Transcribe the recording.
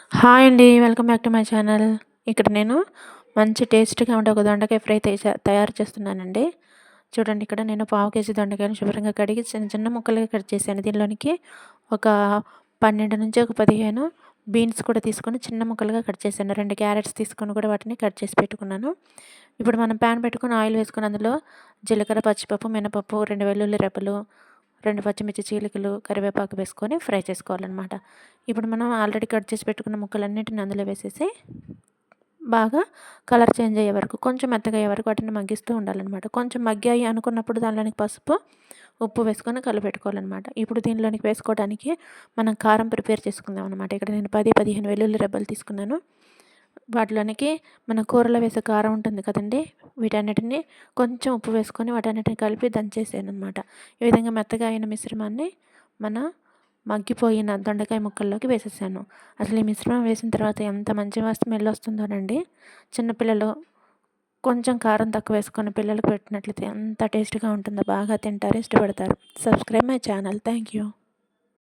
Hi అండి. Welcome back to my channel. ఇక్కడ నేను మంచి టేస్టీగా ఉండే ఒక దొండకాయ ఫ్రై తయారు చేస్తున్నానండి. చూడండి, ఇక్కడ నేను పావు కేజీ దొండకాయలు శుభ్రంగా కడిగి చిన్న చిన్న ముక్కలుగా కట్ చేశాను. దీనిలోనికి ఒక 12 నుంచి ఒక 15 బీన్స్ కూడా తీసుకొని చిన్న ముక్కలుగా కట్ చేశాను. 2 క్యారెట్స్ తీసుకొని కూడా వాటిని కట్ చేసి పెట్టుకున్నాను. ఇప్పుడు మనం ప్యాన్ పెట్టుకొని ఆయిల్ వేసుకొని అందులో జీలకర్ర, పచ్చిపప్పు, మినపప్పు, 2 వెల్లుల్లి రెబ్బలు, 2 పచ్చిమిర్చి చీలికలు, కరివేపాకు వేసుకొని ఫ్రై చేసుకోవాలన్నమాట. ఇప్పుడు మనం ఆల్రెడీ కట్ చేసి పెట్టుకున్న ముక్కలన్నిటిని అందులో వేసేసి బాగా కలర్ చేంజ్ అయ్యే వరకు, కొంచెం మెత్తగా అయ్యే వరకు వాటిని మగ్గిస్తూ ఉండాలన్నమాట. కొంచెం మగ్గాయి అనుకున్నప్పుడు దానిలోనికి పసుపు, ఉప్పు వేసుకొని కలిపెట్టుకోవాలన్నమాట. ఇప్పుడు దీనిలోనికి వేసుకోవడానికి మనం కారం ప్రిపేర్ చేసుకుందాం అనమాట. ఇక్కడ నేను 10-15 వెల్లుల్లి రెబ్బలు తీసుకున్నాను. వాటిలోనికి మన కూరలో వేసే కారం ఉంటుంది కదండి, వీటన్నిటిని కొంచెం ఉప్పు వేసుకొని వాటన్నిటిని కలిపి దంచేసాను అనమాట. ఈ విధంగా మెత్తగా అయిన మిశ్రమాన్ని మన మగ్గిపోయిన దొండకాయ ముక్కల్లోకి వేసేసాను. అసలు ఈ మిశ్రమం వేసిన తర్వాత ఎంత మంచి స్మెల్ వస్తుందోనండి. చిన్నపిల్లలు కొంచెం కారం తక్కువ వేసుకొని పిల్లలకు పెట్టినట్లయితే ఎంత టేస్ట్గా ఉంటుందో, బాగా తింటారు, ఇష్టపడతారు. Subscribe my channel. Thank you.